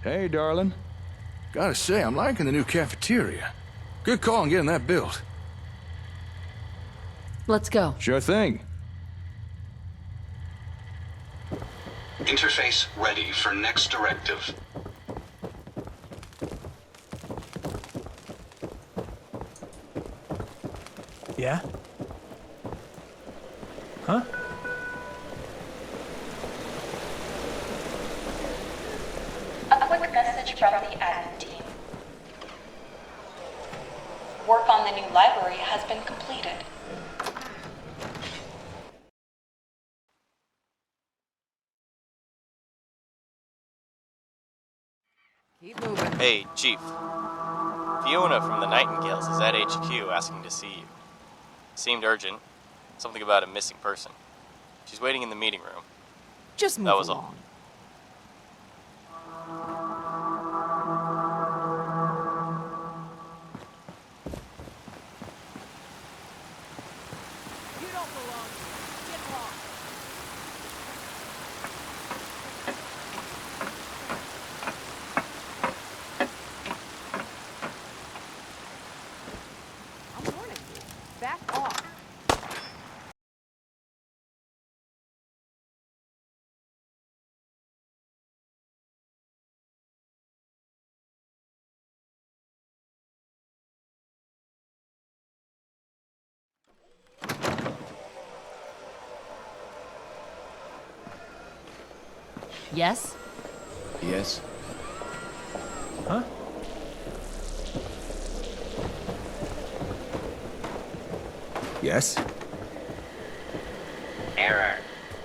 Hey, darling. Gotta say, I'm liking the new cafeteria. Good call on getting that built. Let's go. Sure thing. Interface ready for next directive. Yeah? Huh? A quick message from the admin team. Work on the new library has been completed. Keep moving. Hey, Chief. Fiona from the Nightingales is at HQ asking to see you. Seemed urgent. Something about a missing person. She's waiting in the meeting room. Just move That was along. You don't belong here. Get lost. I'm warning you. Back off. Yes? Yes? Huh? Yes? Error.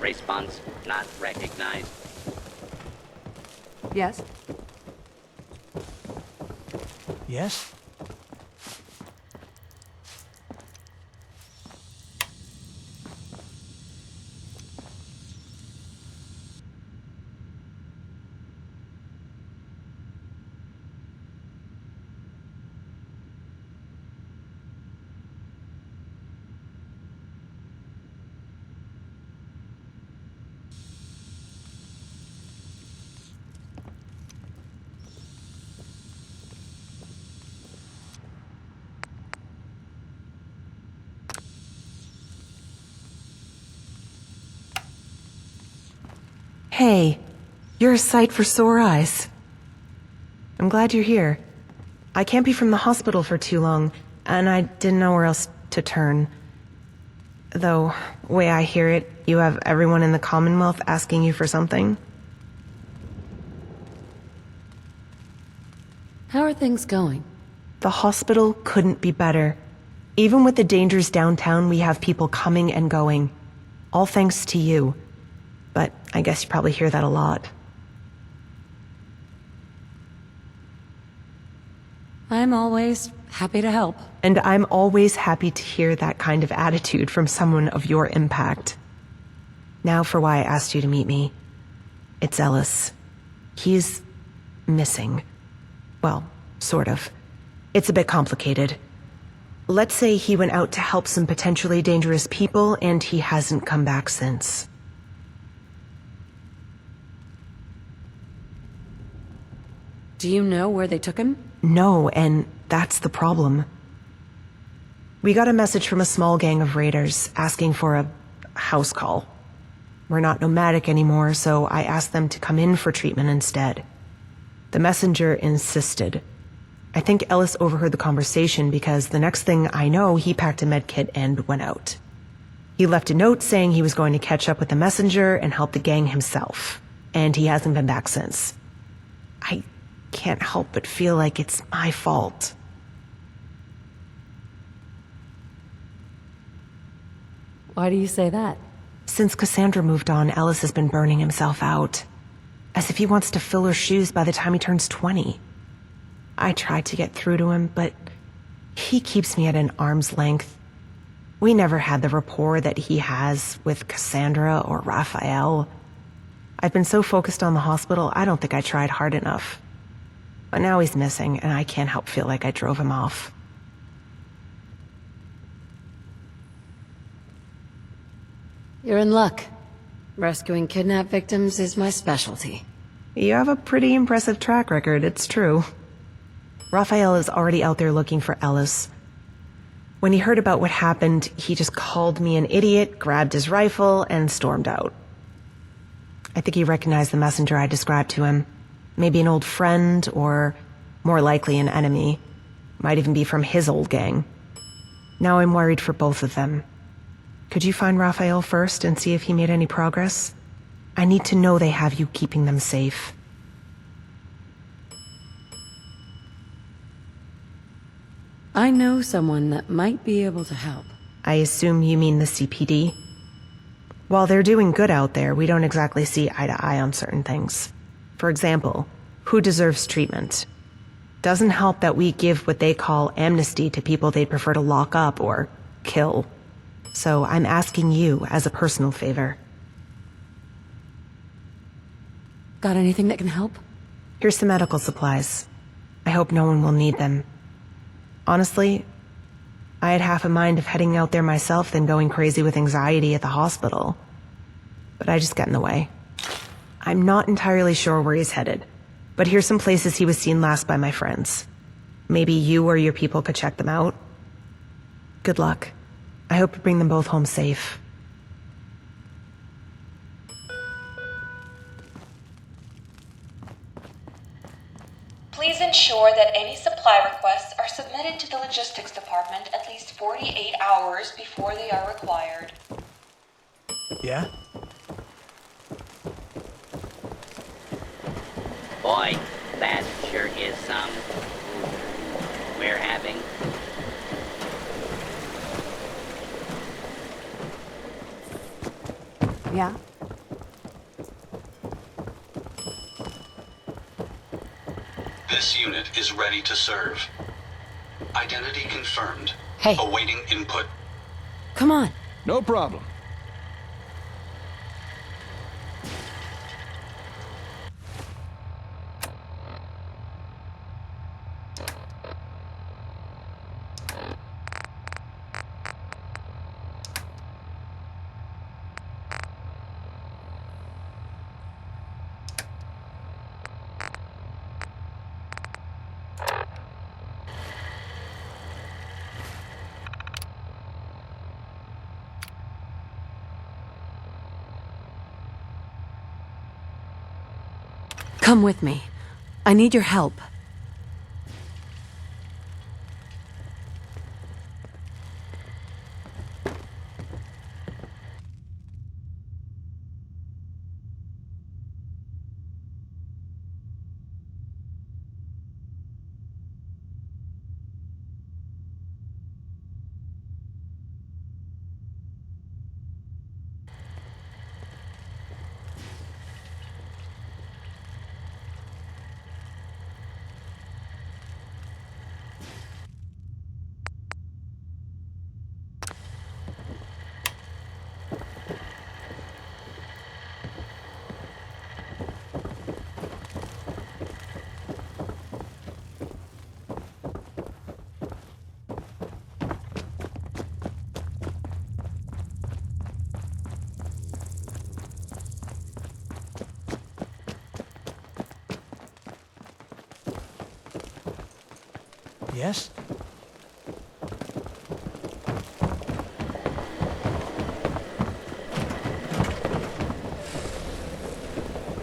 Response not recognized. Yes? Yes? Hey, you're a sight for sore eyes. I'm glad you're here. I can't be from the hospital for too long, and I didn't know where else to turn. Though, way I hear it, you have everyone in the Commonwealth asking you for something. How are things going? The hospital couldn't be better. Even with the dangers downtown, we have people coming and going. All thanks to you. But I guess you probably hear that a lot. I'm always happy to help. And I'm always happy to hear that kind of attitude from someone of your impact. Now for why I asked you to meet me. It's Ellis. He's missing. Well, sort of. It's a bit complicated. Let's say he went out to help some potentially dangerous people and he hasn't come back since. Do you know where they took him? No, and that's the problem. We got a message from a small gang of raiders asking for a house call. We're not nomadic anymore, so I asked them to come in for treatment instead. The messenger insisted. I think Ellis overheard the conversation because the next thing I know, he packed a medkit and went out. He left a note saying he was going to catch up with the messenger and help the gang himself, and he hasn't been back since. I can't help but feel like it's my fault. Why do you say that? Since Cassandra moved on, Ellis has been burning himself out. As if he wants to fill her shoes by the time he turns 20. I tried to get through to him, but he keeps me at an arm's length. We never had the rapport that he has with Cassandra or Raphael. I've been so focused on the hospital, I don't think I tried hard enough. But now he's missing, and I can't help feel like I drove him off. You're in luck. Rescuing kidnapped victims is my specialty. You have a pretty impressive track record, it's true. Raphael is already out there looking for Ellis. When he heard about what happened, he just called me an idiot, grabbed his rifle, and stormed out. I think he recognized the messenger I described to him. Maybe an old friend, or more likely an enemy. Might even be from his old gang. Now I'm worried for both of them. Could you find Raphael first and see if he made any progress? I need to know they have you keeping them safe. I know someone that might be able to help. I assume you mean the CPD? While they're doing good out there, we don't exactly see eye to eye on certain things. For example, who deserves treatment? Doesn't help that we give what they call amnesty to people they'd prefer to lock up or kill. So I'm asking you as a personal favor. Got anything that can help? Here's some medical supplies. I hope no one will need them. Honestly, I had half a mind of heading out there myself than going crazy with anxiety at the hospital. But I just got in the way. I'm not entirely sure where he's headed, but here's some places he was seen last by my friends. Maybe you or your people could check them out. Good luck. I hope you bring them both home safe. Please ensure that any supply requests are submitted to the logistics department at least 48 hours before they are required. Yeah? Boy, that sure is some we're having. Yeah? This unit is ready to serve. Identity confirmed. Hey. Awaiting input. Come on. No problem. Come with me. I need your help. Yes?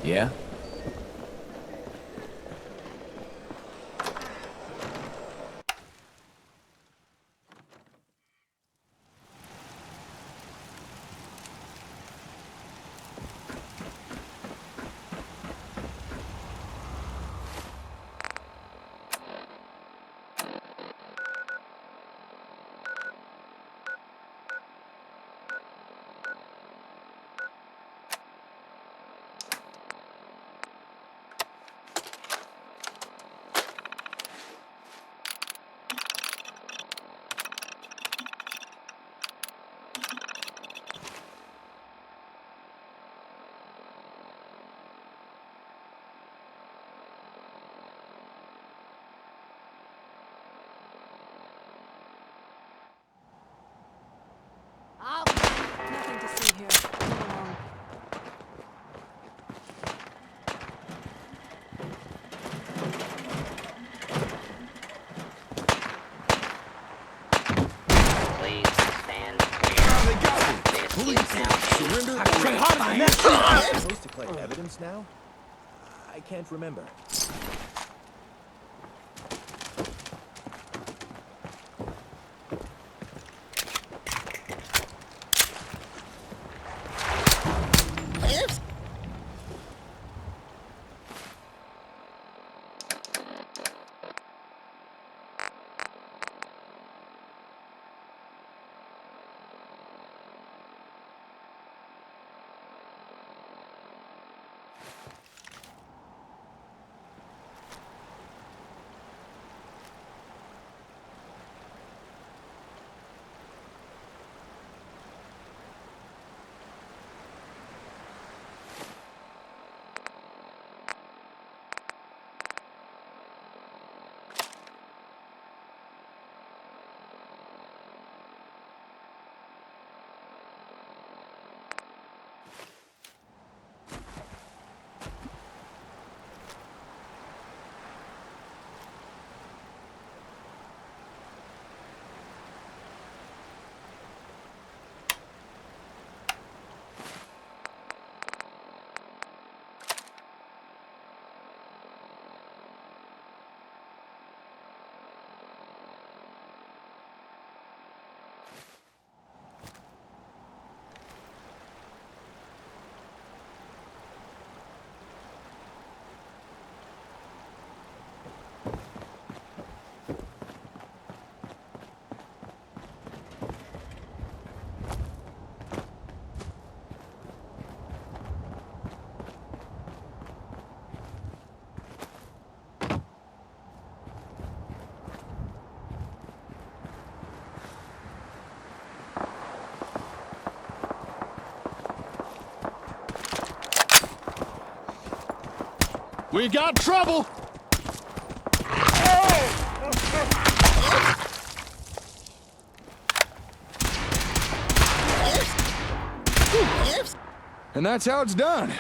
Yeah? Try harder than that! Supposed to collect evidence now? I can't remember. We got trouble! And that's how it's done.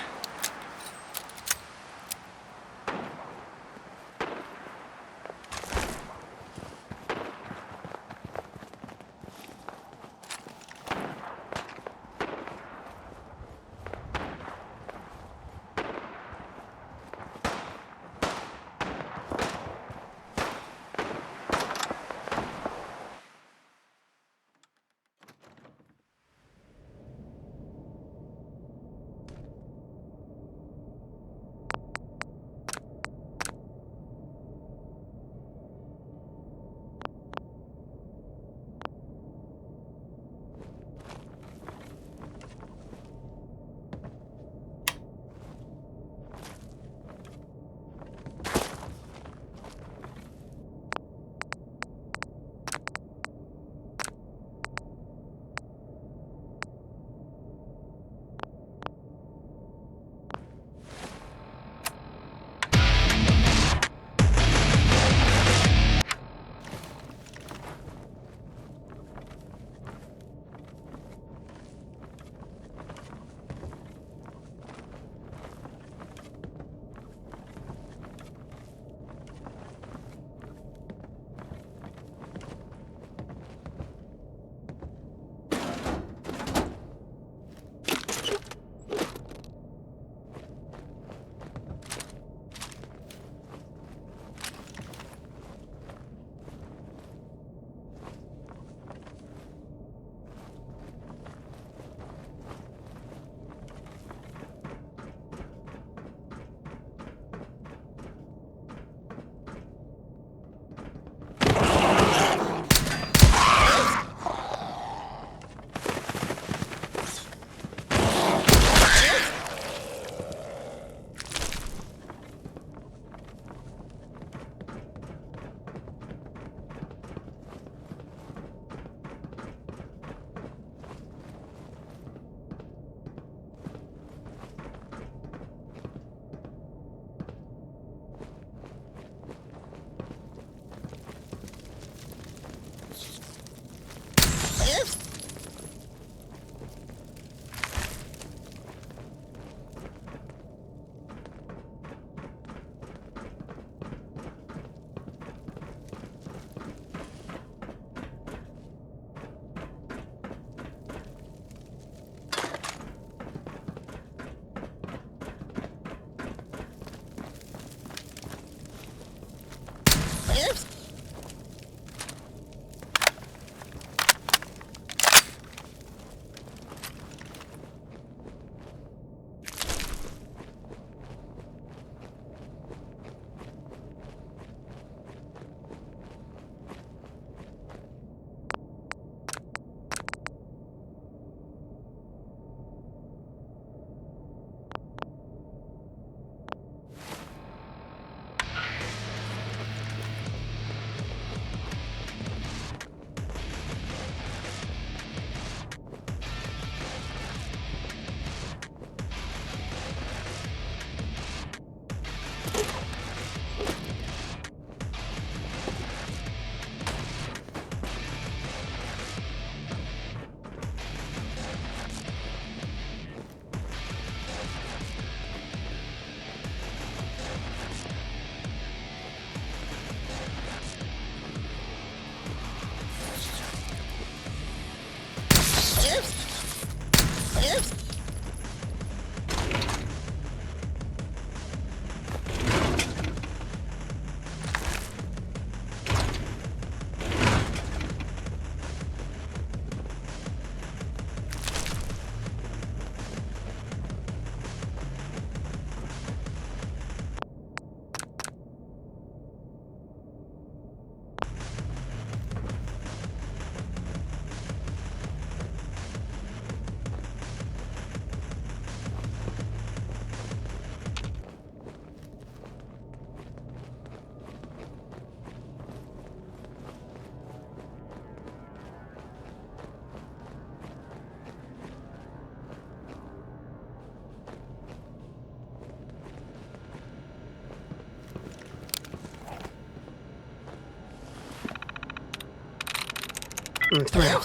through.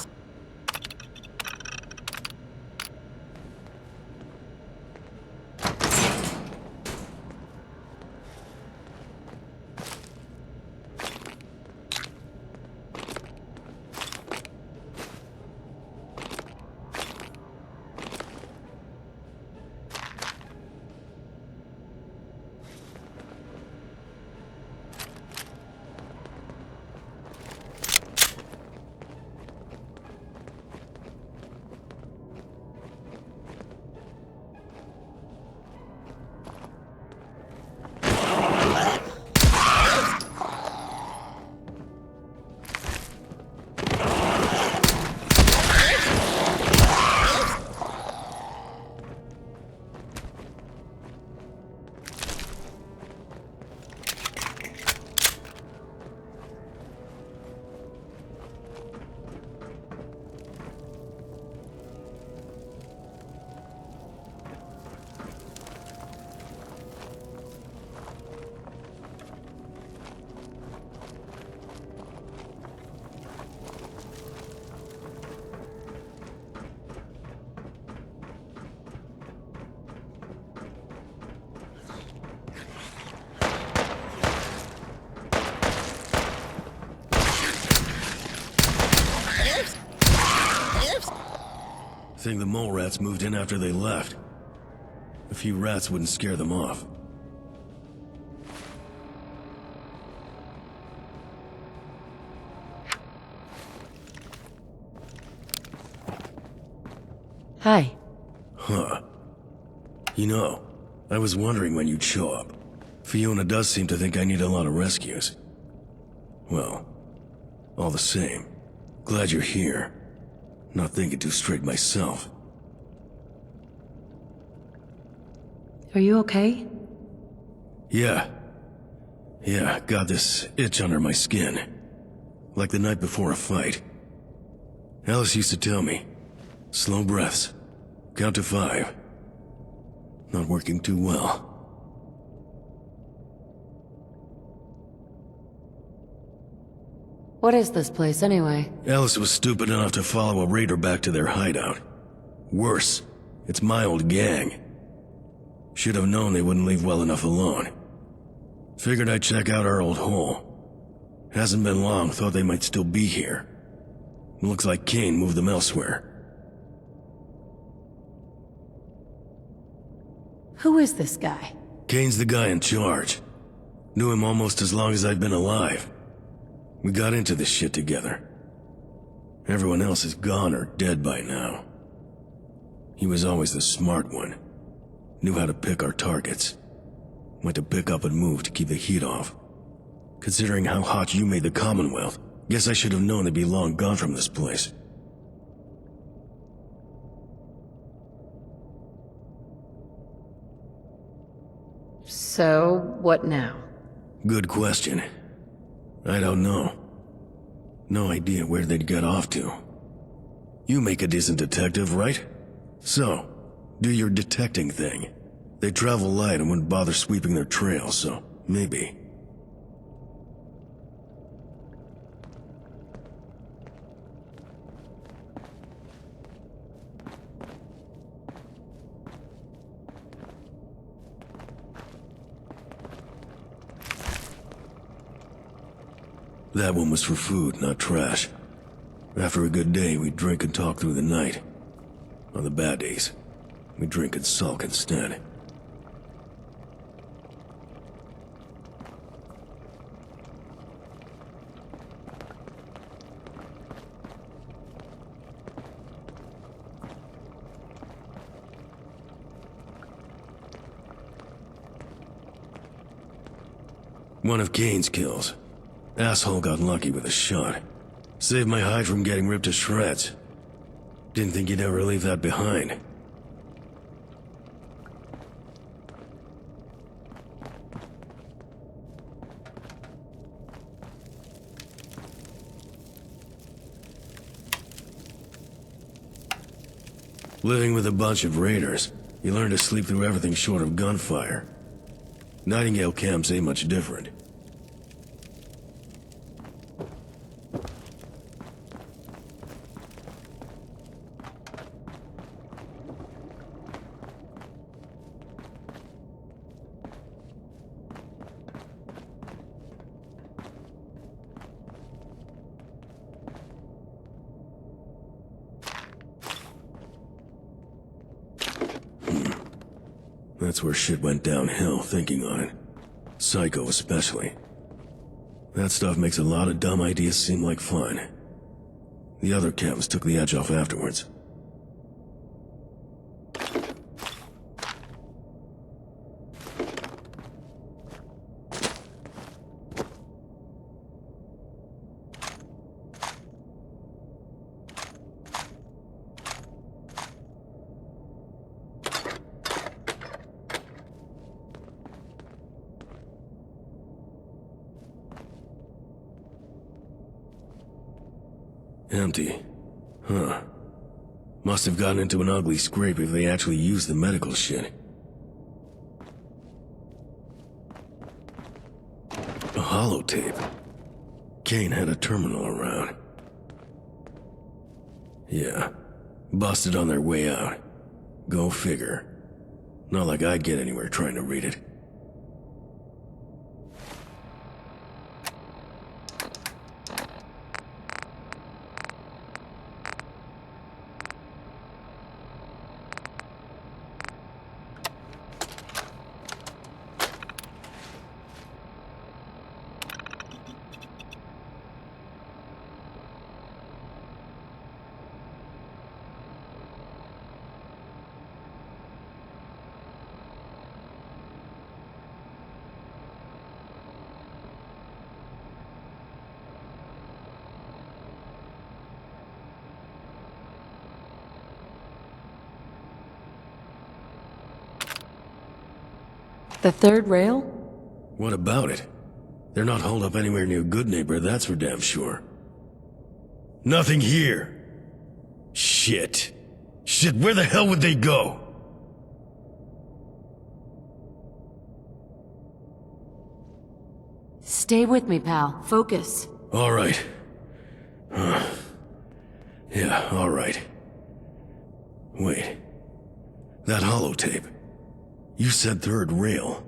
Think the mole rats moved in after they left. A few rats wouldn't scare them off. Hi. Huh. You know, I was wondering when you'd show up. Fiona does seem to think I need a lot of rescues. Well, all the same, glad you're here. Not thinking too straight myself. Are you okay? Yeah, got this itch under my skin. Like the night before a fight. Alice used to tell me, slow breaths, count to 5. Not working too well. What is this place, anyway? Alice was stupid enough to follow a raider back to their hideout. Worse, it's my old gang. Should have known they wouldn't leave well enough alone. Figured I'd check out our old hole. Hasn't been long, thought they might still be here. Looks like Kane moved them elsewhere. Who is this guy? Kane's the guy in charge. Knew him almost as long as I've been alive. We got into this shit together. Everyone else is gone or dead by now. He was always the smart one. Knew how to pick our targets. Went to pick up and move to keep the heat off. Considering how hot you made the Commonwealth, guess I should have known they'd be long gone from this place. So, what now? Good question. I don't know. No idea where they'd get off to. You make a decent detective, right? So, do your detecting thing. They travel light and wouldn't bother sweeping their trail, so maybe. That one was for food, not trash. After a good day, we drink and talk through the night. On the bad days, we drink and sulk instead. One of Kane's kills. Asshole got lucky with a shot. Saved my hide from getting ripped to shreds. Didn't think you'd ever leave that behind. Living with a bunch of raiders, you learn to sleep through everything short of gunfire. Nightingale camps ain't much different. That's where shit went downhill, thinking on it. Psycho especially. That stuff makes a lot of dumb ideas seem like fun. The other captains took the edge off afterwards. Empty. Huh. Must have gotten into an ugly scrape if they actually used the medical shit. A holotape. Kane had a terminal around. Yeah. Busted on their way out. Go figure. Not like I'd get anywhere trying to read it. The third rail? What about it? They're not holed up anywhere near Good Neighbor, that's for damn sure. Nothing here. Shit. Shit, where the hell would they go? Stay with me, pal. Focus. All right. Yeah, all right. Wait. That holotape. You said third rail.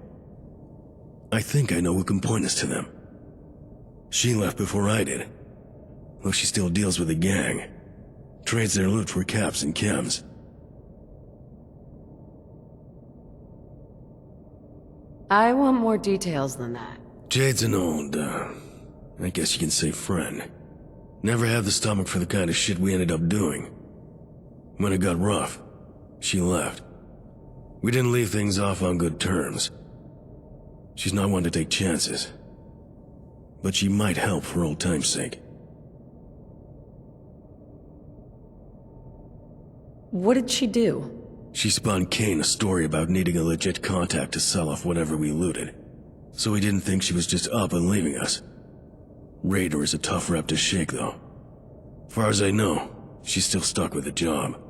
I think I know who can point us to them. She left before I did. Though she still deals with the gang. Trades their loot for caps and chems. I want more details than that. Jade's an old, I guess you can say friend. Never had the stomach for the kind of shit we ended up doing. When it got rough, she left. We didn't leave things off on good terms. She's not one to take chances. But she might help for old time's sake. What did she do? She spun Kane a story about needing a legit contact to sell off whatever we looted. So he didn't think she was just up and leaving us. Raider is a tough rep to shake, though. Far as I know, she's still stuck with the job.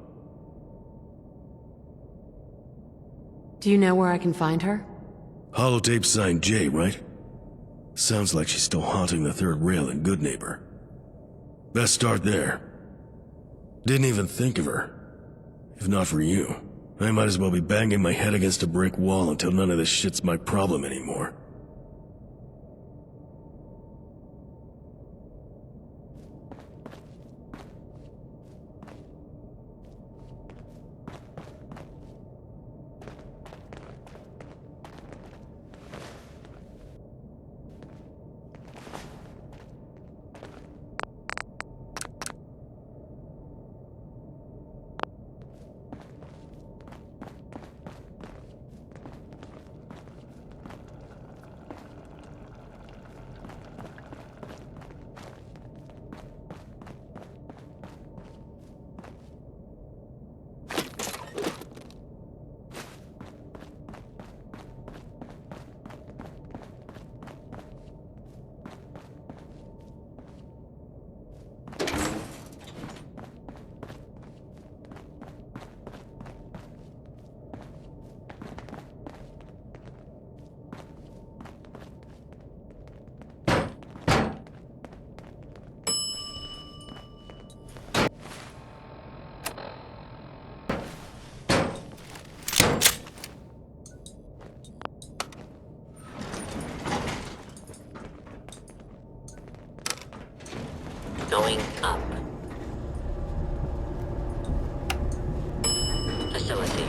Do you know where I can find her? Holotape signed J, right? Sounds like she's still haunting the third rail in Good Neighbor. Best start there. Didn't even think of her. If not for you, I might as well be banging my head against a brick wall until none of this shit's my problem anymore. Going up. Facilities.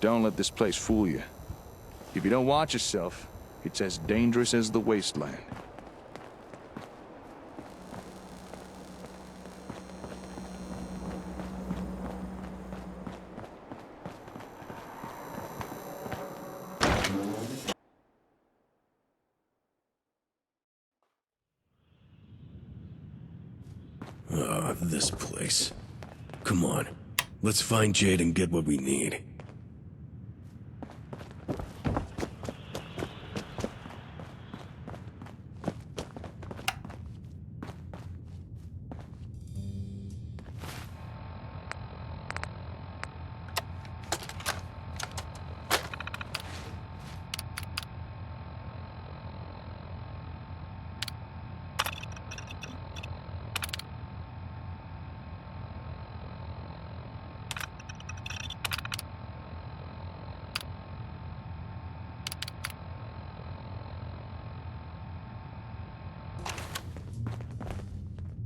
Don't let this place fool you. If you don't watch yourself, it's as dangerous as the wasteland. This place. Come on. Let's find Jade and get what we need.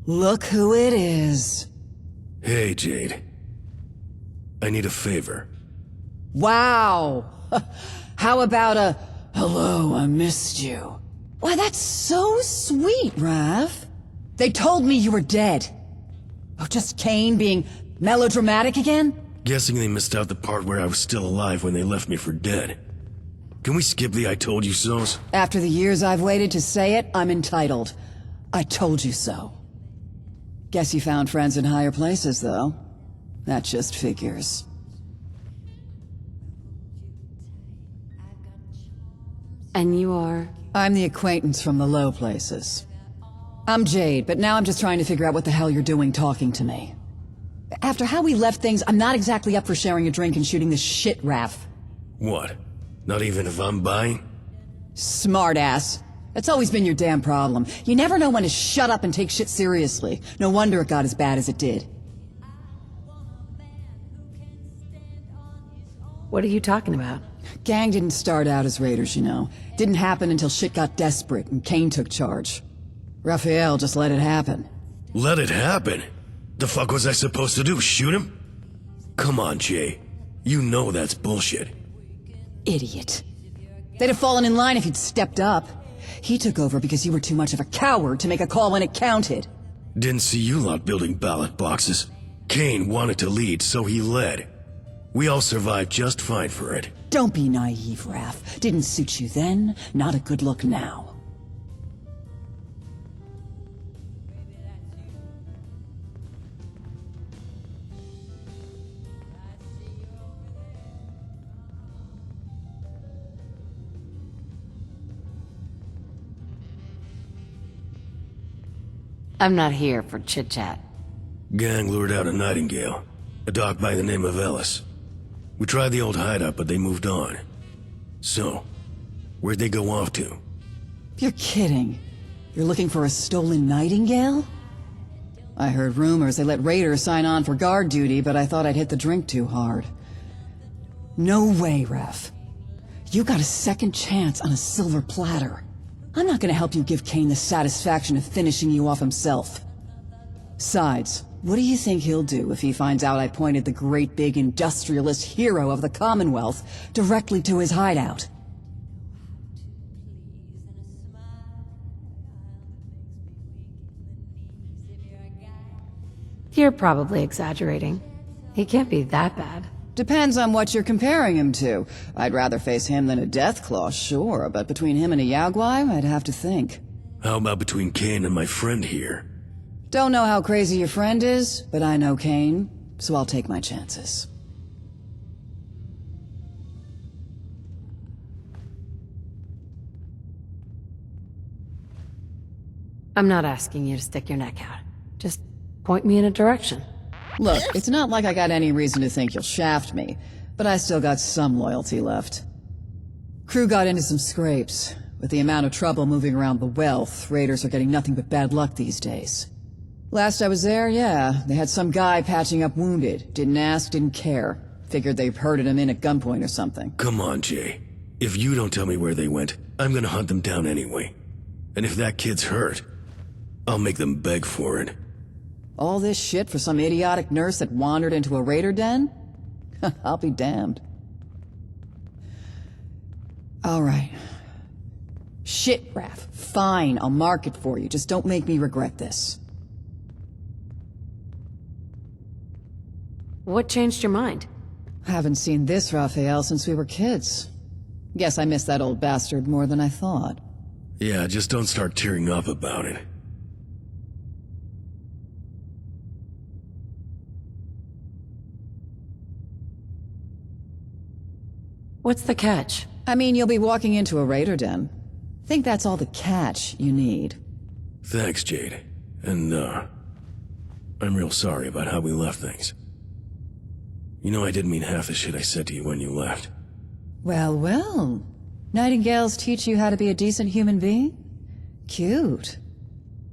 Look who it is. Hey, Jade. I need a favor. Wow. How about a, hello, I missed you. Why, that's so sweet, Raph. They told me you were dead. Oh, just Kane being melodramatic again? Guessing they missed out the part where I was still alive when they left me for dead. Can we skip the I told you so's? After the years I've waited to say it, I'm entitled. I told you so. Guess you found friends in higher places, though. That just figures. And you are? I'm the acquaintance from the low places. I'm Jade, but now I'm just trying to figure out what the hell you're doing talking to me. After how we left things, I'm not exactly up for sharing a drink and shooting the shit, Raph. What? Not even if I'm buying? Smartass. That's always been your damn problem. You never know when to shut up and take shit seriously. No wonder it got as bad as it did. What are you talking about? Gang didn't start out as raiders, you know. Didn't happen until shit got desperate and Kane took charge. Raphael just let it happen. Let it happen? The fuck was I supposed to do, shoot him? Come on, Jay. You know that's bullshit. Idiot. They'd have fallen in line if you'd stepped up. He took over because you were too much of a coward to make a call when it counted. Didn't see you lot building ballot boxes. Kane wanted to lead, so he led. We all survived just fine for it. Don't be naive, Raph. Didn't suit you then, not a good look now. I'm not here for chit-chat. Gang lured out a Nightingale, a doc by the name of Ellis. We tried the old hideout, but they moved on. So, where'd they go off to? You're kidding. You're looking for a stolen Nightingale? I heard rumors they let raiders sign on for guard duty, but I thought I'd hit the drink too hard. No way, Raph. You got a second chance on a silver platter. I'm not gonna help you give Kane the satisfaction of finishing you off himself. Besides, what do you think he'll do if he finds out I pointed the great big industrialist hero of the Commonwealth directly to his hideout? You're probably exaggerating. He can't be that bad. Depends on what you're comparing him to. I'd rather face him than a Deathclaw, sure, but between him and a Yaguai, I'd have to think. How about between Kane and my friend here? Don't know how crazy your friend is, but I know Kane, so I'll take my chances. I'm not asking you to stick your neck out. Just point me in a direction. Look, it's not like I got any reason to think you'll shaft me, but I still got some loyalty left. Crew got into some scrapes. With the amount of trouble moving around the wealth, raiders are getting nothing but bad luck these days. Last I was there, yeah, they had some guy patching up wounded. Didn't ask, didn't care. Figured they herded him in at gunpoint or something. Come on, Jay. If you don't tell me where they went, I'm gonna hunt them down anyway. And if that kid's hurt, I'll make them beg for it. All this shit for some idiotic nurse that wandered into a raider den? I'll be damned. All right. Shit, Raph. Fine, I'll mark it for you. Just don't make me regret this. What changed your mind? Haven't seen this Raphael since we were kids. Guess I miss that old bastard more than I thought. Yeah, just don't start tearing up about it. What's the catch? I mean, you'll be walking into a raider den. Think that's all the catch you need. Thanks, Jade. And, I'm real sorry about how we left things. You know I didn't mean half the shit I said to you when you left. Well, well. Nightingales teach you how to be a decent human being? Cute.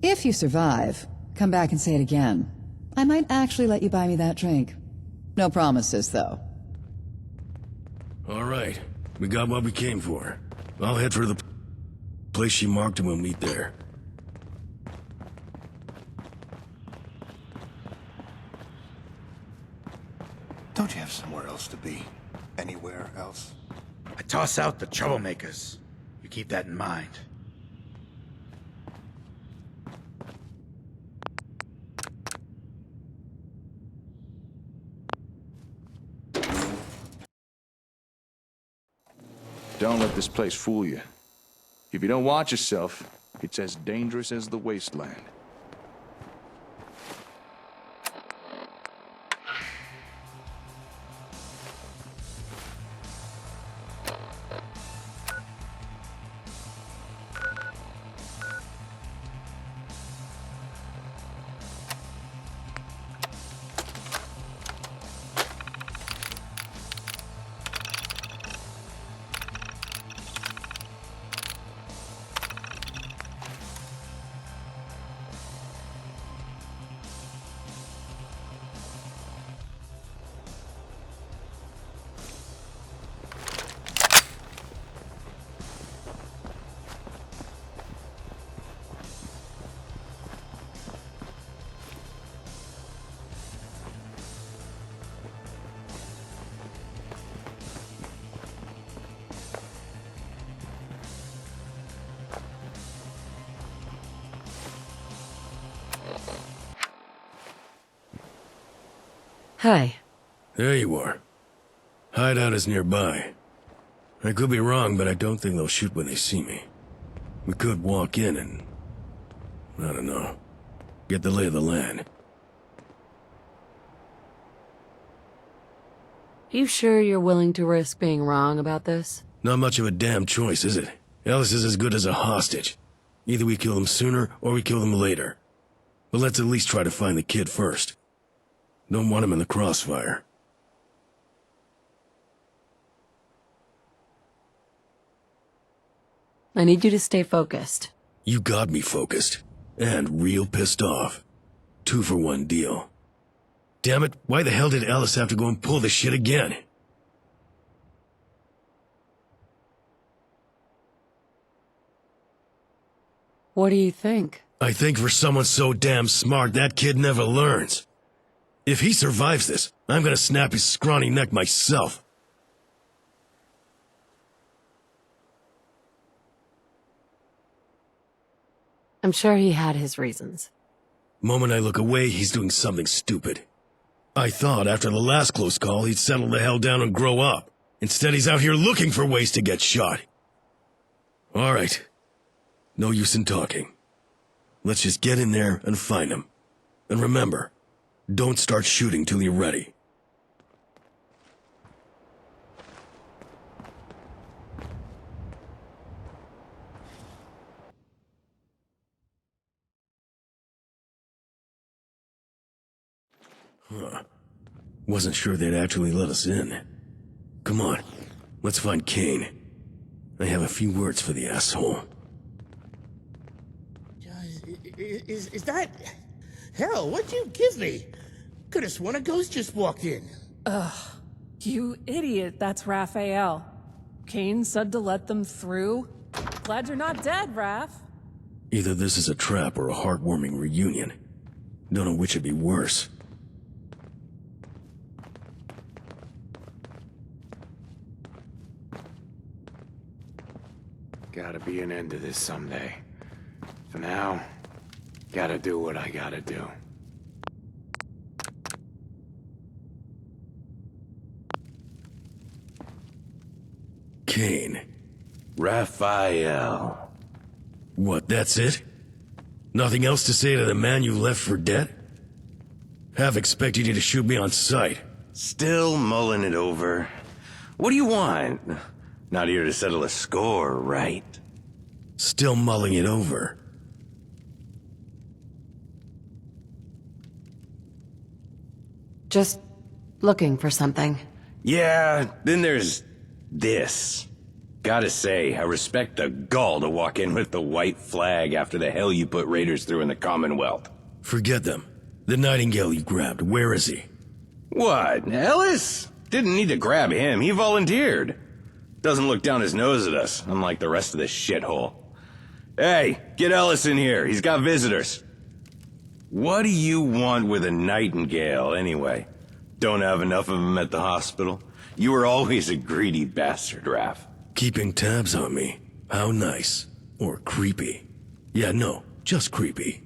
If you survive, come back and say it again. I might actually let you buy me that drink. No promises, though. All right. We got what we came for. I'll head for the place she marked and we'll meet there. Don't you have somewhere else to be? Anywhere else? I toss out the troublemakers. You keep that in mind. Don't let this place fool you. If you don't watch yourself, it's as dangerous as the wasteland. Hi. There you are. Hideout is nearby. I could be wrong, but I don't think they'll shoot when they see me. We could walk in and... I don't know. Get the lay of the land. You sure you're willing to risk being wrong about this? Not much of a damn choice, is it? Ellis is as good as a hostage. Either we kill him sooner, or we kill him later. But let's at least try to find the kid first. Don't want him in the crossfire. I need you to stay focused. You got me focused. And real pissed off. 2-for-1 deal. Damn it, why the hell did Ellis have to go and pull this shit again? What do you think? I think for someone so damn smart, that kid never learns. If he survives this, I'm gonna snap his scrawny neck myself. I'm sure he had his reasons. Moment I look away, he's doing something stupid. I thought after the last close call, he'd settle the hell down and grow up. Instead, he's out here looking for ways to get shot. All right. No use in talking. Let's just get in there and find him. And remember, don't start shooting till you're ready. Huh. Wasn't sure they'd actually let us in. Come on, let's find Kane. I have a few words for the asshole. Is that... Hell, what'd you give me? Could've sworn a ghost just walked in. Ugh. You idiot, that's Raphael. Kane said to let them through. Glad you're not dead, Raph. Either this is a trap or a heartwarming reunion. Don't know which would be worse. Gotta be an end to this someday. For now, gotta do what I gotta do. Kane. Raphael. What, that's it? Nothing else to say to the man you left for dead? Half expected you to shoot me on sight. Still mulling it over. What do you want? Not here to settle a score, right? Still mulling it over. Just looking for something. Yeah, then there's this. Gotta say, I respect the gall to walk in with the white flag after the hell you put raiders through in the Commonwealth. Forget them. The Nightingale you grabbed, where is he? What, Ellis? Didn't need to grab him, he volunteered. Doesn't look down his nose at us, unlike the rest of this shithole. Hey, get Ellis in here, he's got visitors. What do you want with a Nightingale, anyway? Don't have enough of them at the hospital? You were always a greedy bastard, Raph. Keeping tabs on me. How nice. Or creepy. Yeah, no, just creepy.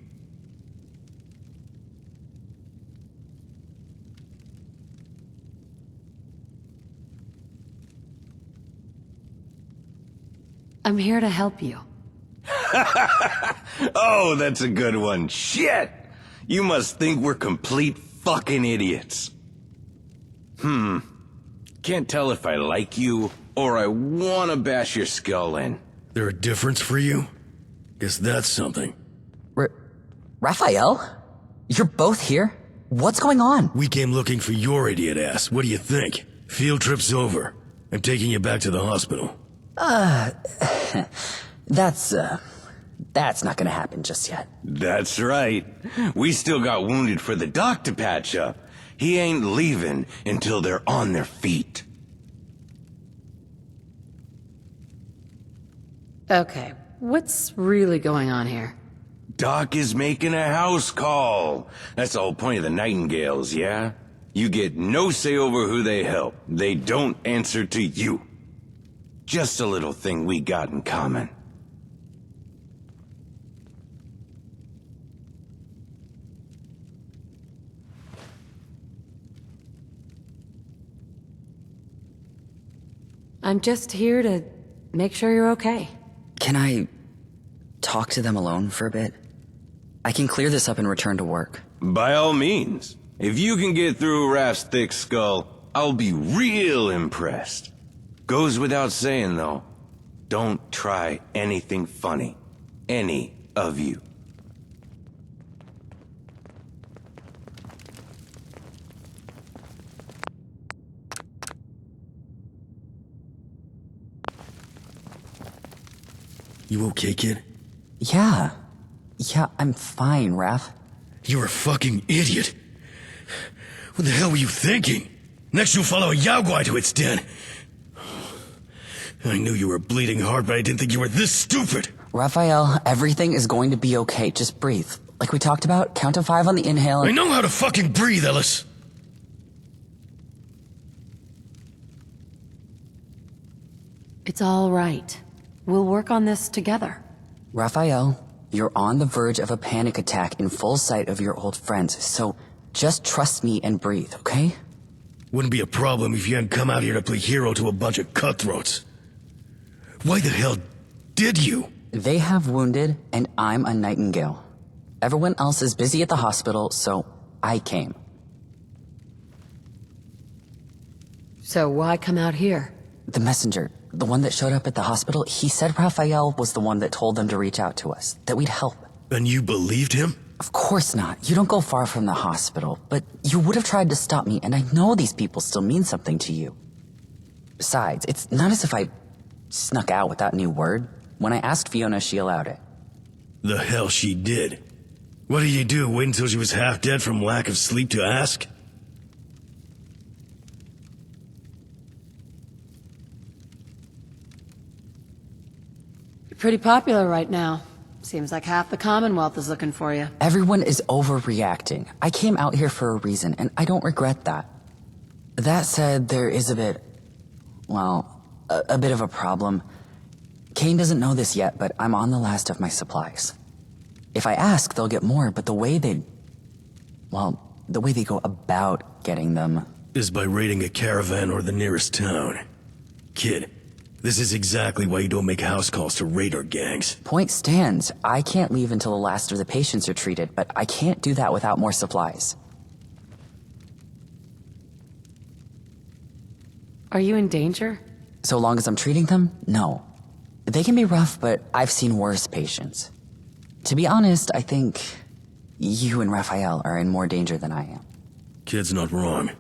I'm here to help you. Oh, that's a good one. Shit! You must think we're complete fucking idiots. Can't tell if I like you, or I wanna bash your skull in. There a difference for you? Guess that's something. Raphael? You're both here? What's going on? We came looking for your idiot ass. What do you think? Field trip's over. I'm taking you back to the hospital. That's not gonna happen just yet. That's right. We still got wounded for the doc to patch up. He ain't leaving until they're on their feet. Okay, what's really going on here? Doc is making a house call. That's the whole point of the Nightingales, yeah? You get no say over who they help. They don't answer to you. Just a little thing we got in common. I'm just here to make sure you're okay. Can I talk to them alone for a bit? I can clear this up and return to work. By all means. If you can get through Raph's thick skull, I'll be real impressed. Goes without saying, though, don't try anything funny. Any of you. You okay, kid? Yeah, I'm fine, Raph. You're a fucking idiot. What the hell were you thinking? Next you'll follow a Yaogwai to its den. I knew you were bleeding hard, but I didn't think you were this stupid. Raphael, everything is going to be okay. Just breathe. Like we talked about, count to 5 on the inhale. I know how to fucking breathe, Ellis. It's all right. We'll work on this together. Raphael, you're on the verge of a panic attack in full sight of your old friends, so just trust me and breathe, okay? Wouldn't be a problem if you hadn't come out here to play hero to a bunch of cutthroats. Why the hell did you? They have wounded, and I'm a Nightingale. Everyone else is busy at the hospital, so I came. So why come out here? The messenger, the one that showed up at the hospital, he said Raphael was the one that told them to reach out to us, that we'd help. And you believed him? Of course not. You don't go far from the hospital, but you would have tried to stop me, and I know these people still mean something to you. Besides, it's not as if I snuck out without any word. When I asked Fiona, she allowed it. The hell she did. What did you do, wait until she was half dead from lack of sleep to ask? You're pretty popular right now. Seems like half the Commonwealth is looking for you. Everyone is overreacting. I came out here for a reason, and I don't regret that. That said, there is a bit of a problem. Kane doesn't know this yet, but I'm on the last of my supplies. If I ask, they'll get more, but the way they go about getting them is by raiding a caravan or the nearest town. Kid, this is exactly why you don't make house calls to raider gangs. Point stands. I can't leave until the last of the patients are treated, but I can't do that without more supplies. Are you in danger? So long as I'm treating them, no. They can be rough, but I've seen worse patients. To be honest, I think you and Raphael are in more danger than I am. Kid's not wrong.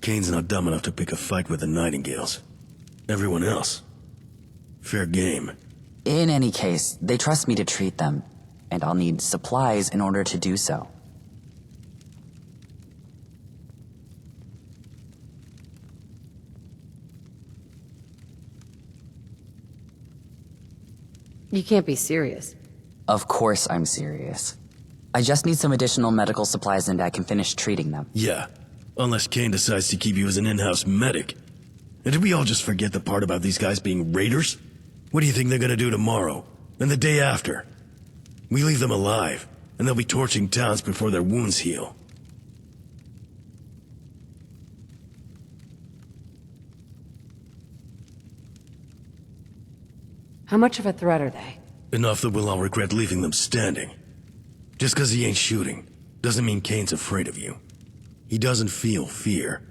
Kane's not dumb enough to pick a fight with the Nightingales. Everyone else, fair game. In any case, they trust me to treat them, and I'll need supplies in order to do so. You can't be serious. Of course I'm serious. I just need some additional medical supplies and I can finish treating them. Yeah, unless Kane decides to keep you as an in-house medic. And did we all just forget the part about these guys being raiders? What do you think they're gonna do tomorrow? And the day after? We leave them alive, and they'll be torching towns before their wounds heal. How much of a threat are they? Enough that we'll all regret leaving them standing. Just 'cause he ain't shooting, doesn't mean Kane's afraid of you. He doesn't feel fear.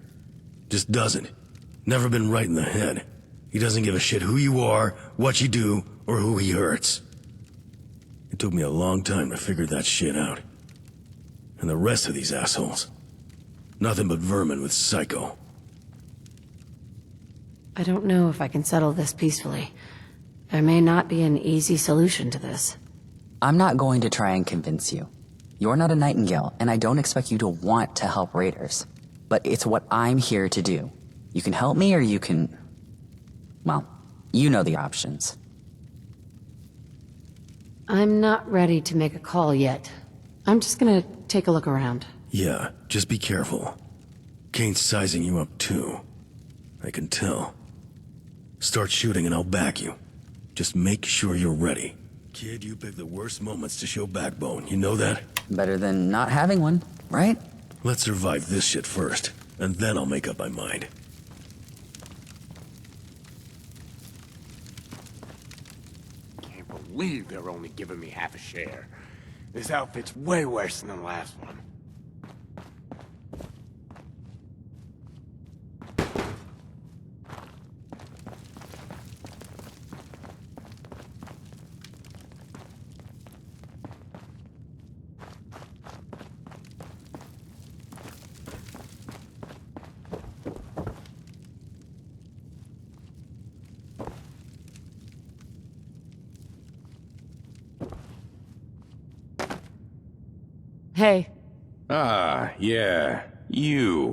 Just doesn't. Never been right in the head. He doesn't give a shit who you are, what you do, or who he hurts. It took me a long time to figure that shit out. And the rest of these assholes, nothing but vermin with psycho. I don't know if I can settle this peacefully. There may not be an easy solution to this. I'm not going to try and convince you. You're not a Nightingale, and I don't expect you to want to help raiders. But it's what I'm here to do. You can help me or you can... well, you know the options. I'm not ready to make a call yet. I'm just gonna take a look around. Yeah, just be careful. Kane's sizing you up too. I can tell. Start shooting and I'll back you. Just make sure you're ready. Kid, you pick the worst moments to show backbone, you know that? Better than not having one, right? Let's survive this shit first, and then I'll make up my mind. Can't believe they're only giving me half a share. This outfit's way worse than the last one. Hey. Ah, yeah. You.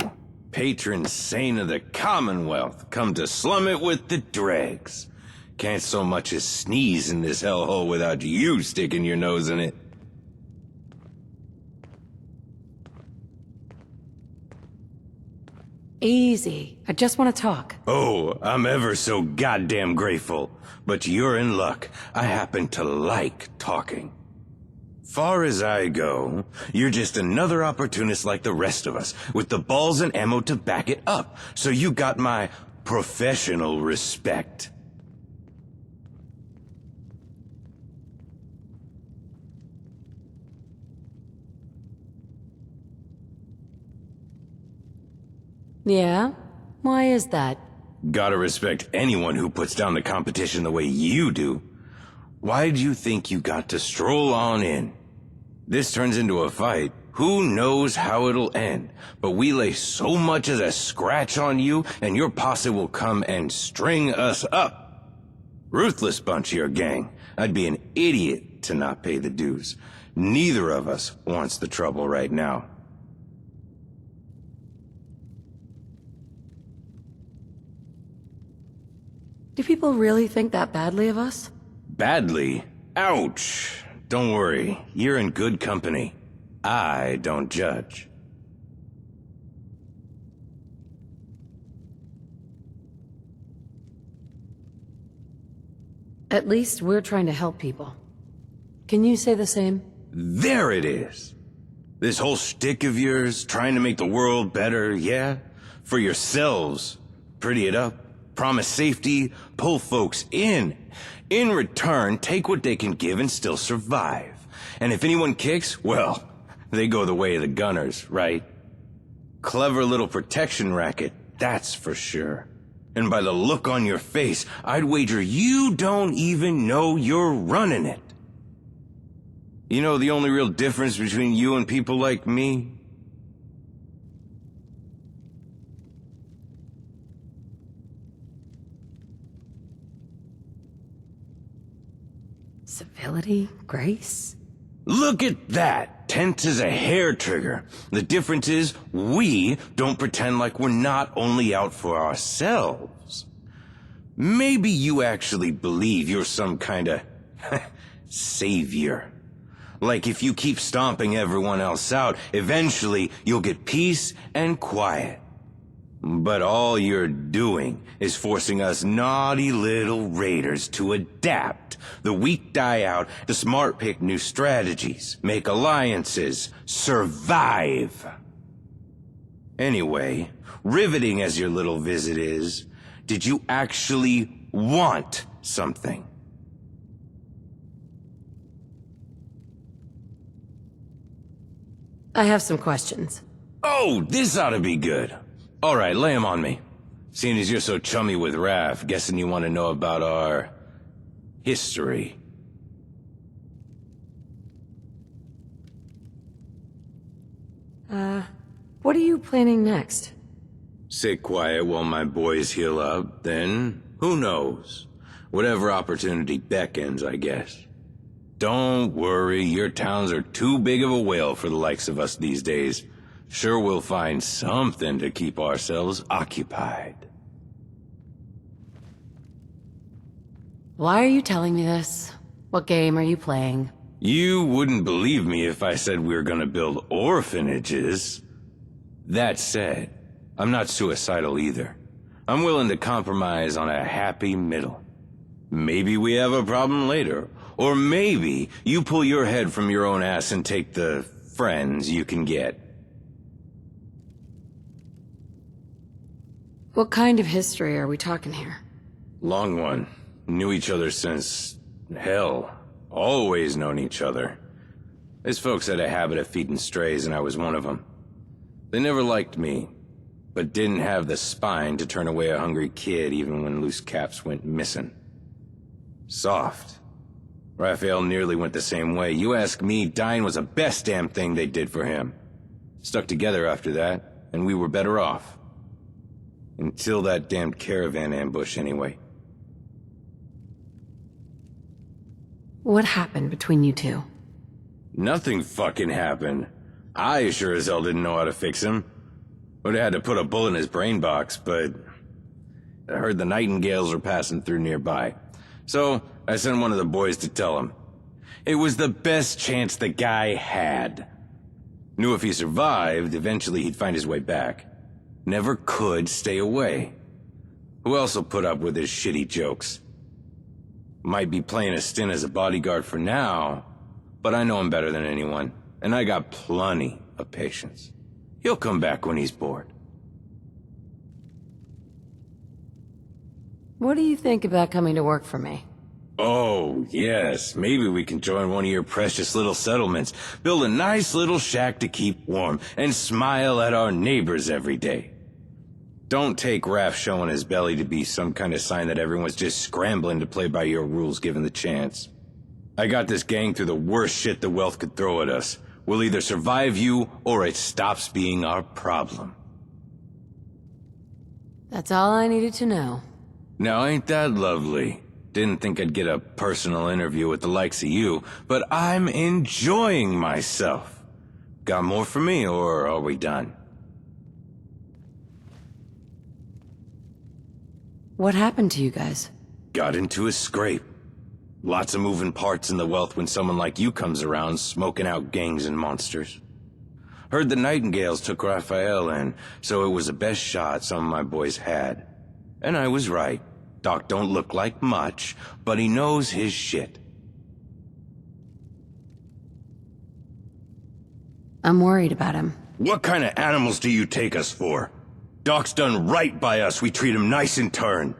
Patron saint of the Commonwealth, come to slum it with the dregs. Can't so much as sneeze in this hellhole without you sticking your nose in it. Easy. I just want to talk. Oh, I'm ever so goddamn grateful. But you're in luck. I happen to like talking. Far as I go, you're just another opportunist like the rest of us, with the balls and ammo to back it up. So you got my professional respect. Yeah? Why is that? Gotta respect anyone who puts down the competition the way you do. Why do you think you got to stroll on in? This turns into a fight. Who knows how it'll end? But we lay so much as a scratch on you, and your posse will come and string us up. Ruthless bunch, your gang. I'd be an idiot to not pay the dues. Neither of us wants the trouble right now. Do people really think that badly of us? Badly? Ouch! Don't worry, you're in good company. I don't judge. At least we're trying to help people. Can you say the same? There it is. This whole shtick of yours, trying to make the world better, yeah? For yourselves. Pretty it up, promise safety, pull folks in. In return, take what they can give and still survive. And if anyone kicks, well, they go the way of the gunners, right? Clever little protection racket, that's for sure. And by the look on your face, I'd wager you don't even know you're running it. You know the only real difference between you and people like me? Civility? Grace? Look at that! Tense as a hair trigger. The difference is, we don't pretend like we're not only out for ourselves. Maybe you actually believe you're some kind of savior. Like if you keep stomping everyone else out, eventually you'll get peace and quiet. But all you're doing is forcing us naughty little raiders to adapt. The weak die out, the smart pick new strategies, make alliances, survive. Anyway, riveting as your little visit is, did you actually want something? I have some questions. Oh, this ought to be good. All right, lay 'em on me. Seeing as you're so chummy with Raph, guessing you want to know about our history. What are you planning next? Sit quiet while my boys heal up, then who knows? Whatever opportunity beckons, I guess. Don't worry, your towns are too big of a whale for the likes of us these days. Sure we'll find something to keep ourselves occupied. Why are you telling me this? What game are you playing? You wouldn't believe me if I said we were gonna build orphanages. That said, I'm not suicidal either. I'm willing to compromise on a happy middle. Maybe we have a problem later. Or maybe you pull your head from your own ass and take the friends you can get. What kind of history are we talking here? Long one. Knew each other since... hell. Always known each other. These folks had a habit of feeding strays and I was one of them. They never liked me, but didn't have the spine to turn away a hungry kid even when loose caps went missing. Soft. Raphael nearly went the same way. You ask me, dying was the best damn thing they did for him. Stuck together after that, and we were better off. Until that damned caravan ambush, anyway. What happened between you two? Nothing fucking happened. I sure as hell didn't know how to fix him. Would've had to put a bullet in his brain box, but... I heard the Nightingales were passing through nearby. So, I sent one of the boys to tell him. It was the best chance the guy had. Knew if he survived, eventually he'd find his way back. Never could stay away. Who else will put up with his shitty jokes? Might be playing a stint as a bodyguard for now, but I know him better than anyone, and I got plenty of patience. He'll come back when he's bored. What do you think about coming to work for me? Oh, yes. Maybe we can join one of your precious little settlements, build a nice little shack to keep warm, and smile at our neighbors every day. Don't take Raph showing his belly to be some kind of sign that everyone's just scrambling to play by your rules given the chance. I got this gang through the worst shit the wealth could throw at us. We'll either survive you, or it stops being our problem. That's all I needed to know. Now ain't that lovely? Didn't think I'd get a personal interview with the likes of you, but I'm enjoying myself. Got more for me, or are we done? What happened to you guys? Got into a scrape. Lots of moving parts in the wealth when someone like you comes around, smoking out gangs and monsters. Heard the Nightingales took Raphael in, so it was the best shot some of my boys had. And I was right. Doc don't look like much, but he knows his shit. I'm worried about him. What kind of animals do you take us for? Doc's done right by us, we treat him nice in turn.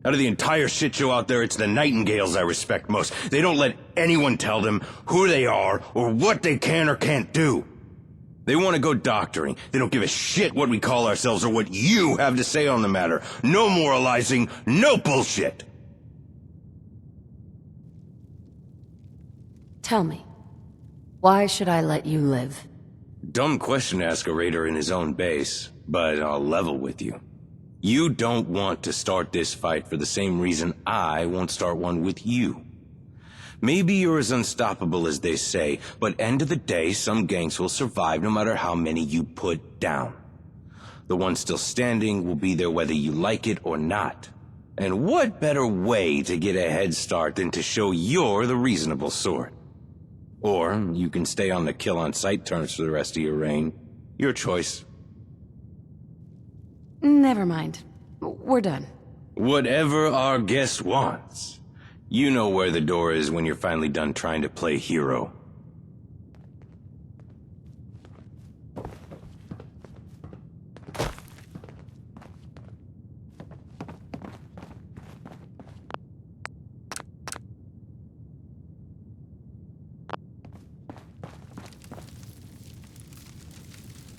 Out of the entire shit show out there, it's the Nightingales I respect most. They don't let anyone tell them who they are or what they can or can't do. They want to go doctoring. They don't give a shit what we call ourselves or what you have to say on the matter. No moralizing, no bullshit. Tell me, why should I let you live? Dumb question to ask a raider in his own base, but I'll level with you. You don't want to start this fight for the same reason I won't start one with you. Maybe you're as unstoppable as they say, but end of the day, some gangs will survive no matter how many you put down. The one still standing will be there whether you like it or not. And what better way to get a head start than to show you're the reasonable sort? Or you can stay on the kill-on-sight terms for the rest of your reign. Your choice. Never mind. We're done. Whatever our guest wants. You know where the door is when you're finally done trying to play hero.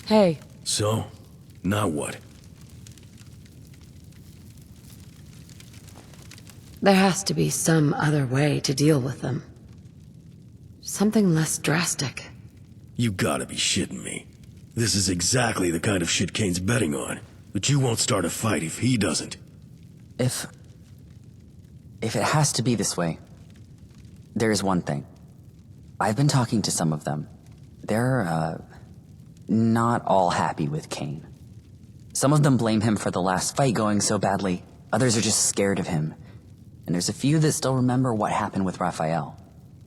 Hey. So? Now what? There has to be some other way to deal with them. Something less drastic. You gotta be shitting me. This is exactly the kind of shit Kane's betting on. But you won't start a fight if he doesn't. If it has to be this way, there's one thing. I've been talking to some of them. They're, not all happy with Kane. Some of them blame him for the last fight going so badly. Others are just scared of him. And there's a few that still remember what happened with Raphael.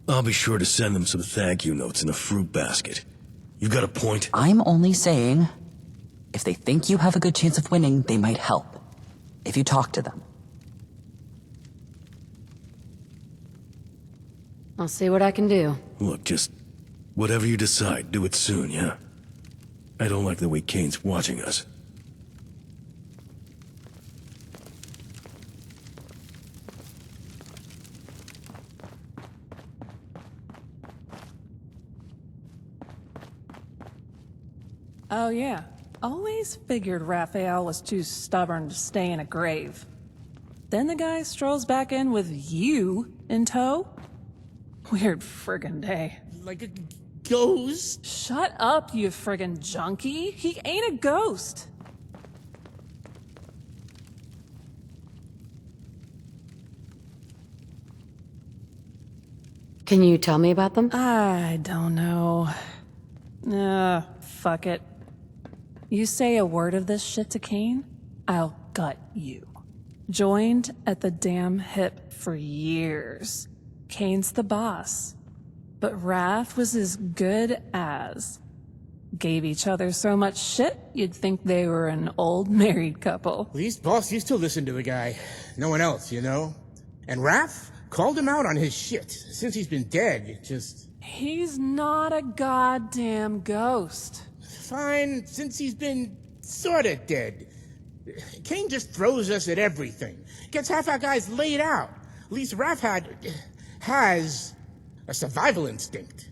I'll be sure to send them some thank you notes in a fruit basket. You got a point? I'm only saying, if they think you have a good chance of winning, they might help. If you talk to them. I'll see what I can do. Look, just whatever you decide, do it soon, yeah? I don't like the way Kane's watching us. Oh yeah, always figured Raphael was too stubborn to stay in a grave. Then the guy strolls back in with you in tow? Weird friggin' day. Like a ghost? Shut up, you friggin' junkie. He ain't a ghost. Can you tell me about them? I don't know. Fuck it. You say a word of this shit to Kane, I'll gut you. Joined at the damn hip for years. Kane's the boss. But Raph was as good as. Gave each other so much shit, you'd think they were an old married couple. At least boss used to listen to the guy. No one else, you know? And Raph called him out on his shit. Since he's been dead, it just... He's not a goddamn ghost. Fine, since he's been sorta dead. Kane just throws us at everything. Gets half our guys laid out. At least Raph has a survival instinct.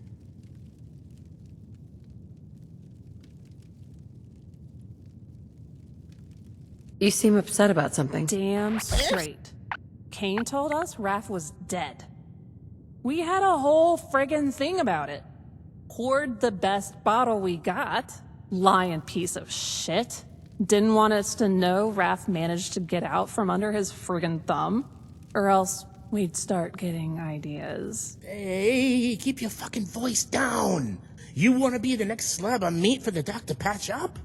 You seem upset about something. Damn straight. Kane told us Raph was dead. We had a whole friggin' thing about it. Poured the best bottle we got. Lying piece of shit. Didn't want us to know Raph managed to get out from under his friggin' thumb. Or else we'd start getting ideas. Hey, keep your fucking voice down. You want to be the next slab of meat for the doc to patch up?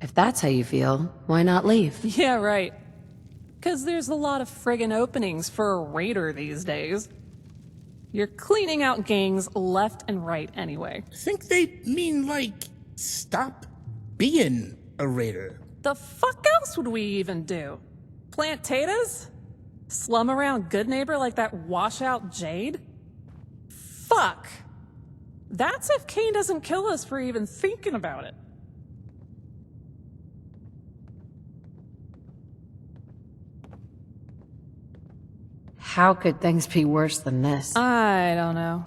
If that's how you feel, why not leave? Yeah, right. 'Cause there's a lot of friggin' openings for a raider these days. You're cleaning out gangs left and right anyway. Think they mean like, stop being a raider. The fuck else would we even do? Plant taters? Slum around good neighbor like that washout Jade? Fuck. That's if Kane doesn't kill us for even thinking about it. How could things be worse than this? I don't know.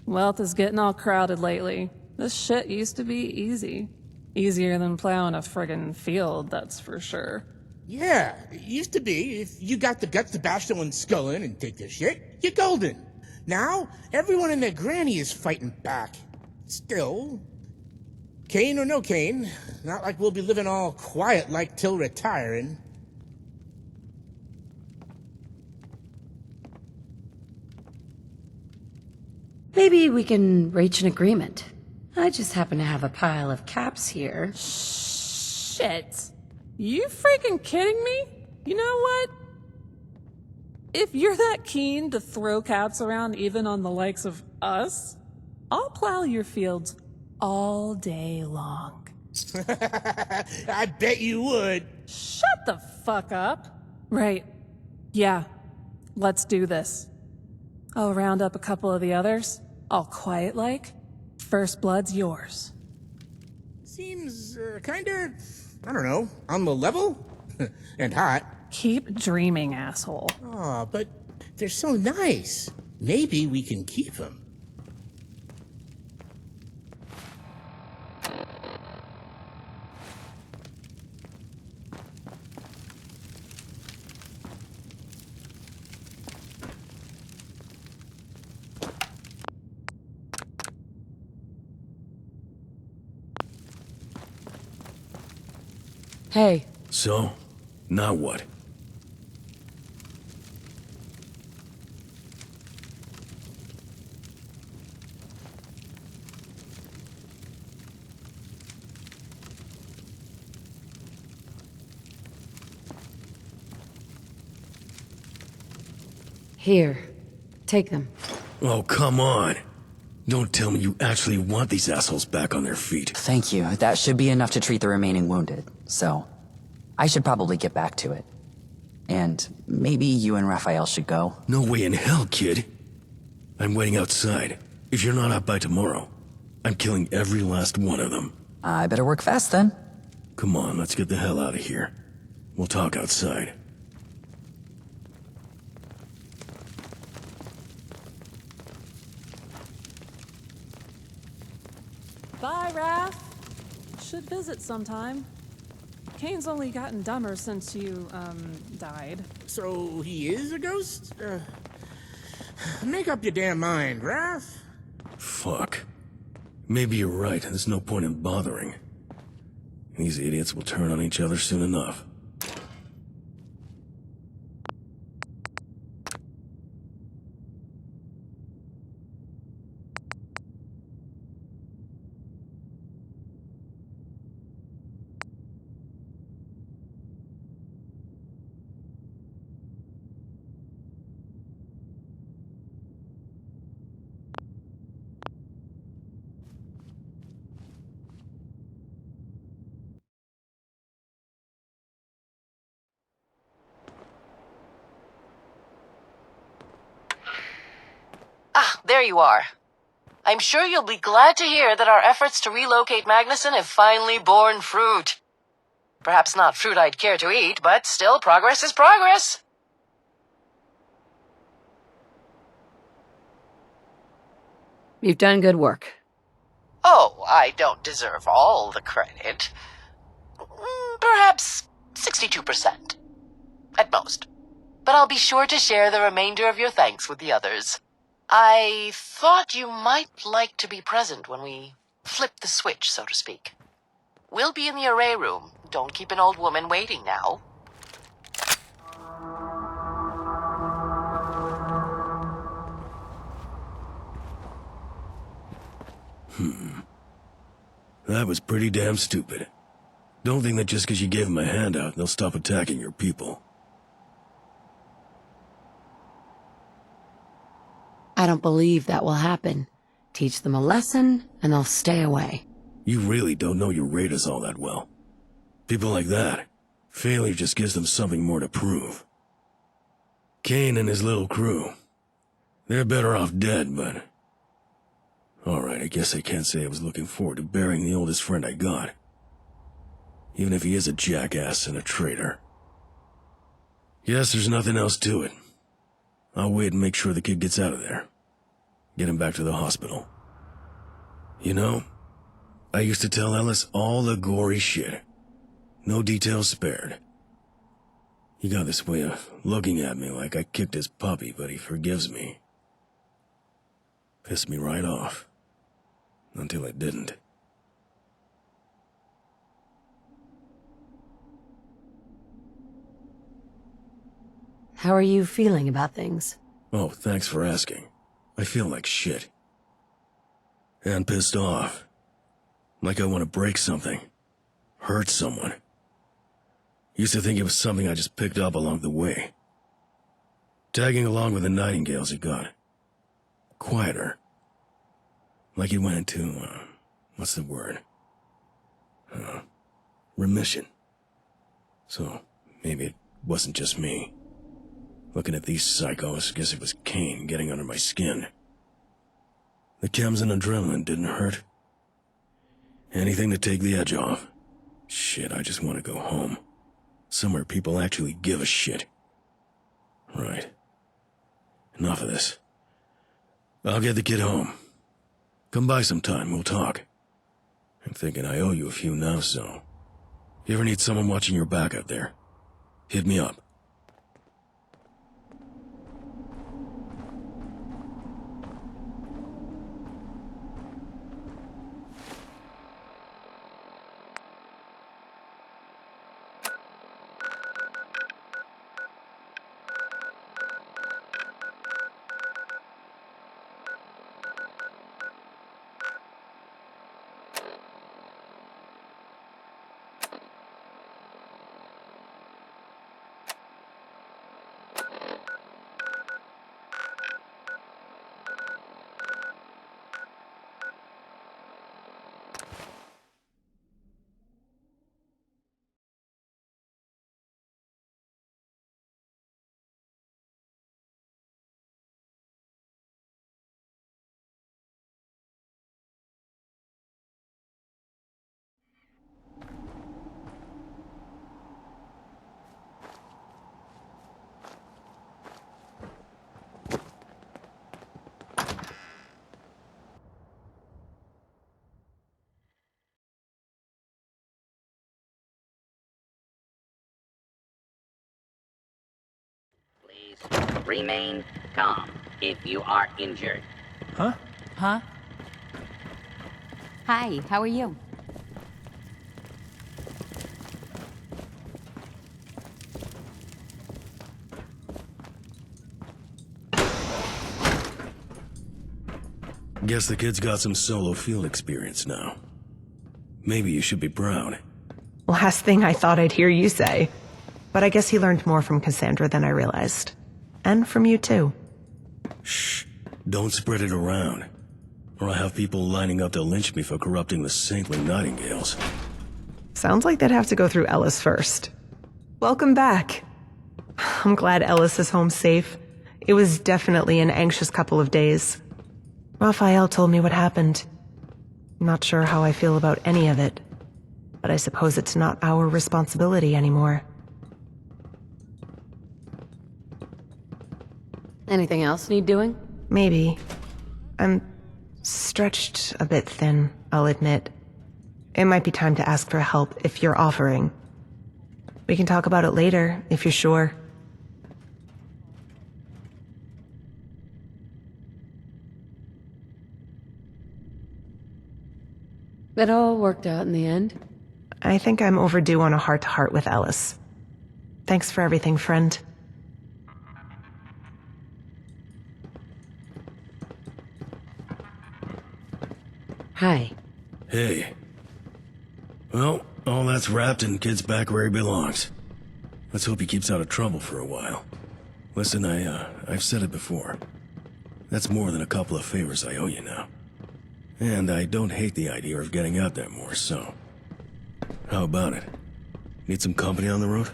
Wealth is getting all crowded lately. This shit used to be easy. Easier than plowing a friggin' field, that's for sure. Yeah, it used to be. If you got the guts to bash someone's skull in and take their shit, you're golden. Now, everyone and their granny is fighting back. Still, Kane or no Kane, not like we'll be living all quiet like till retiring. Maybe we can reach an agreement. I just happen to have a pile of caps here. Shit. You freaking kidding me? You know what? If you're that keen to throw caps around even on the likes of us, I'll plow your fields all day long. I bet you would. Shut the fuck up. Right. Yeah. Let's do this. I'll round up a couple of the others, all quiet like. First blood's yours. Seems, kinda, I don't know, on the level? And hot. Keep dreaming, asshole. Aw, but they're so nice. Maybe we can keep them. Hey. So, now what? Here. Take them. Oh, come on. Don't tell me you actually want these assholes back on their feet. Thank you. That should be enough to treat the remaining wounded. So, I should probably get back to it. And maybe you and Raphael should go. No way in hell, kid. I'm waiting outside. If you're not out by tomorrow, I'm killing every last one of them. I better work fast then. Come on, let's get the hell out of here. We'll talk outside. Bye, Raph. Should visit sometime. Kane's only gotten dumber since you, died. So he is a ghost? Make up your damn mind, Raph. Fuck. Maybe you're right, there's no point in bothering. These idiots will turn on each other soon enough. Ah, there you are. I'm sure you'll be glad to hear that our efforts to relocate Magnuson have finally borne fruit. Perhaps not fruit I'd care to eat, but still, progress is progress. You've done good work. Oh, I don't deserve all the credit. Perhaps 62%. At most. But I'll be sure to share the remainder of your thanks with the others. I thought you might like to be present when we flip the switch, so to speak. We'll be in the array room. Don't keep an old woman waiting now. That was pretty damn stupid. Don't think that just because you gave them a handout, they'll stop attacking your people. I don't believe that will happen. Teach them a lesson, and they'll stay away. You really don't know your raiders all that well. People like that, failure just gives them something more to prove. Kane and his little crew, they're better off dead, but... Alright, I guess I can't say I was looking forward to burying the oldest friend I got. Even if he is a jackass and a traitor. Guess there's nothing else to it. I'll wait and make sure the kid gets out of there. Get him back to the hospital. You know, I used to tell Ellis all the gory shit. No details spared. He got this way of looking at me like I kicked his puppy, but he forgives me. Pissed me right off. Until it didn't. How are you feeling about things? Oh, thanks for asking. I feel like shit. And pissed off. Like I want to break something. Hurt someone. Used to think it was something I just picked up along the way. Tagging along with the Nightingales, it got quieter. Like it went into, what's the word? Remission. So, maybe it wasn't just me. Looking at these psychos, guess it was Kane getting under my skin. The chems and adrenaline didn't hurt. Anything to take the edge off. Shit, I just want to go home. Somewhere people actually give a shit. Right. Enough of this. I'll get the kid home. Come by sometime, we'll talk. I'm thinking I owe you a few now, so... If you ever need someone watching your back out there, hit me up. Remain calm if you are injured. Huh? Huh? Hi, how are you? Guess the kid's got some solo field experience now. Maybe you should be proud. Last thing I thought I'd hear you say. But I guess he learned more from Cassandra than I realized. And from you too. Shh. Don't spread it around. Or I'll have people lining up to lynch me for corrupting the saintly Nightingales. Sounds like they'd have to go through Ellis first. Welcome back. I'm glad Ellis is home safe. It was definitely an anxious couple of days. Raphael told me what happened. I'm not sure how I feel about any of it. But I suppose it's not our responsibility anymore. Anything else need doing? Maybe. I'm stretched a bit thin, I'll admit. It might be time to ask for help if you're offering. We can talk about it later, if you're sure. It all worked out in the end. I think I'm overdue on a heart-to-heart with Ellis. Thanks for everything, friend. Hi. Hey. Well, all that's wrapped and kid's back where he belongs. Let's hope he keeps out of trouble for a while. Listen, I've said it before. That's more than a couple of favors I owe you now. And I don't hate the idea of getting out there more, so... How about it? Need some company on the road?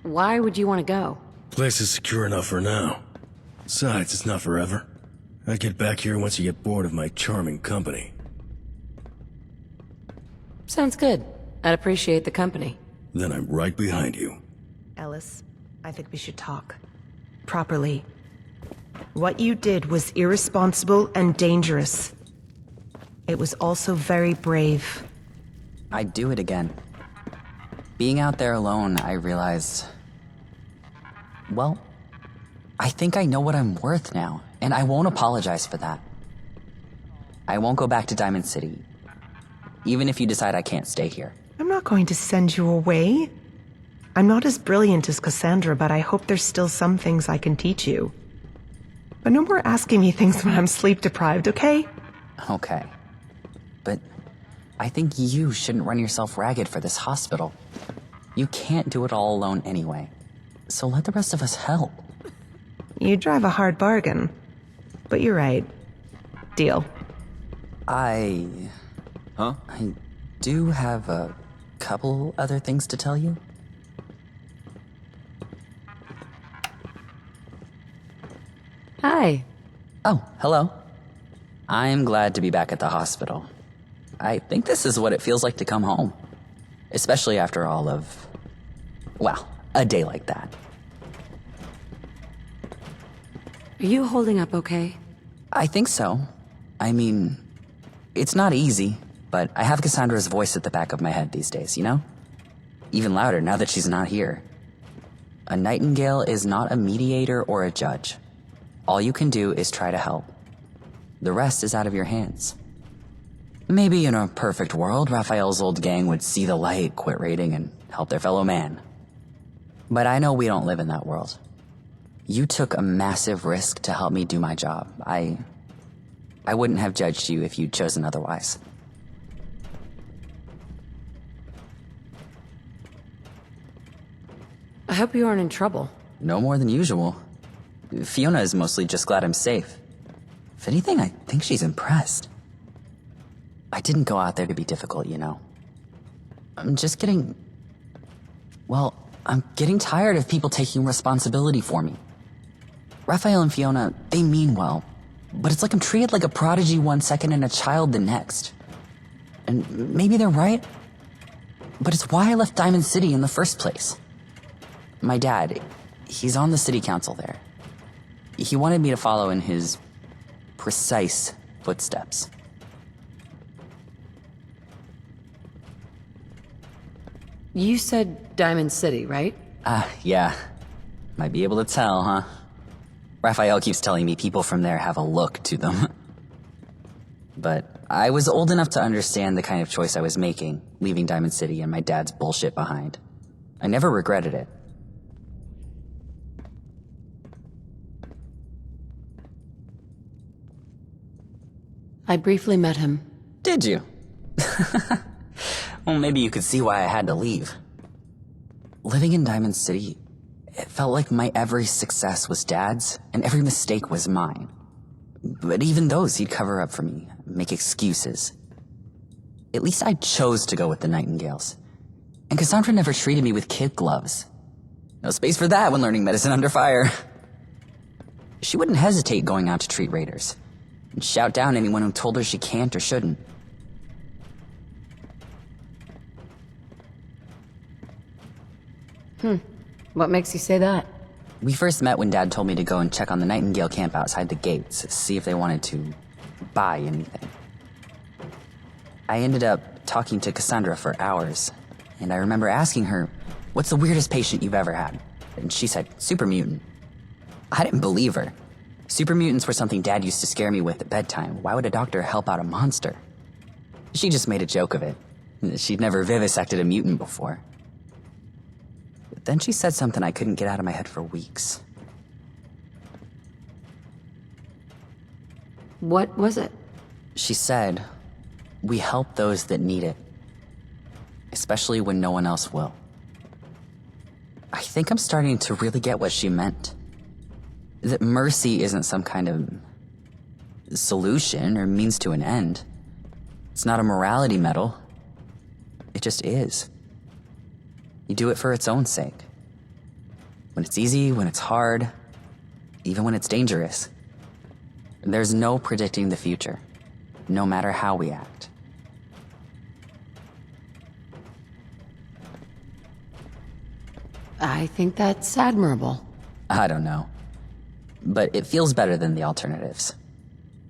Why would you want to go? Place is secure enough for now. Besides, it's not forever. I get back here once you get bored of my charming company. Sounds good. I'd appreciate the company. Then I'm right behind you. Ellis, I think we should talk. Properly. What you did was irresponsible and dangerous. It was also very brave. I'd do it again. Being out there alone, I realized... Well, I think I know what I'm worth now, and I won't apologize for that. I won't go back to Diamond City, even if you decide I can't stay here. I'm not going to send you away. I'm not as brilliant as Cassandra, but I hope there's still some things I can teach you. But no more asking me things when I'm sleep deprived, okay? Okay. But I think you shouldn't run yourself ragged for this hospital. You can't do it all alone anyway. So let the rest of us help. You drive a hard bargain. But you're right. Deal. I do have a couple other things to tell you. Hi. Oh, hello. I'm glad to be back at the hospital. I think this is what it feels like to come home. Especially after all of, well, a day like that. Are you holding up okay? I think so. I mean, it's not easy, but I have Cassandra's voice at the back of my head these days, you know? Even louder now that she's not here. A nightingale is not a mediator or a judge. All you can do is try to help. The rest is out of your hands. Maybe in a perfect world, Raphael's old gang would see the light, quit raiding, and help their fellow man. But I know we don't live in that world. You took a massive risk to help me do my job. I wouldn't have judged you if you'd chosen otherwise. I hope you aren't in trouble. No more than usual. Fiona is mostly just glad I'm safe. If anything, I think she's impressed. I didn't go out there to be difficult, you know. I'm just getting... Well, I'm getting tired of people taking responsibility for me. Raphael and Fiona, they mean well, but it's like I'm treated like a prodigy one second and a child the next. And maybe they're right, but it's why I left Diamond City in the first place. My dad, he's on the city council there. He wanted me to follow in his precise footsteps. You said Diamond City, right? Yeah. Might be able to tell, huh? Raphael keeps telling me people from there have a look to them. But I was old enough to understand the kind of choice I was making, leaving Diamond City and my dad's bullshit behind. I never regretted it. I briefly met him. Did you? Well, maybe you could see why I had to leave. Living in Diamond City, it felt like my every success was Dad's, and every mistake was mine. But even those he'd cover up for me, make excuses. At least I chose to go with the Nightingales. And Cassandra never treated me with kid gloves. No space for that when learning medicine under fire. She wouldn't hesitate going out to treat raiders, and shout down anyone who told her she can't or shouldn't. What makes you say that? We first met when Dad told me to go and check on the Nightingale camp outside the gates, see if they wanted to buy anything. I ended up talking to Cassandra for hours, and I remember asking her, "What's the weirdest patient you've ever had?" And she said, "Super mutant." I didn't believe her. Super mutants were something Dad used to scare me with at bedtime. Why would a doctor help out a monster? She just made a joke of it. She'd never vivisected a mutant before. But then she said something I couldn't get out of my head for weeks. What was it? She said, "We help those that need it, especially when no one else will." I think I'm starting to really get what she meant. That mercy isn't some kind of solution or means to an end. It's not a morality medal. It just is. You do it for its own sake. When it's easy, when it's hard, even when it's dangerous. There's no predicting the future, no matter how we act. I think that's admirable. I don't know. But it feels better than the alternatives.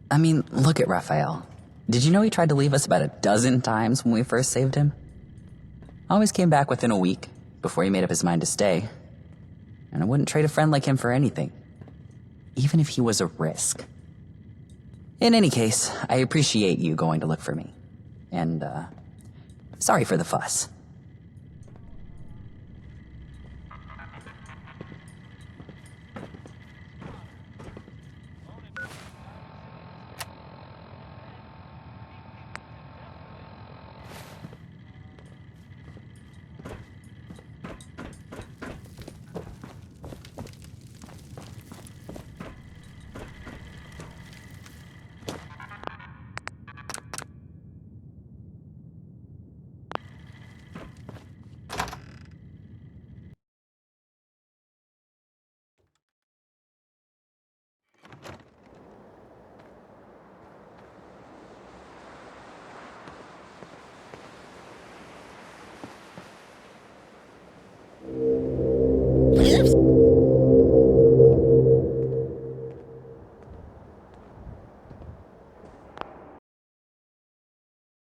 I mean, look at Raphael. Did you know he tried to leave us about a dozen times when we first saved him? Always came back within a week, before he made up his mind to stay. And I wouldn't trade a friend like him for anything. Even if he was a risk. In any case, I appreciate you going to look for me. And, sorry for the fuss.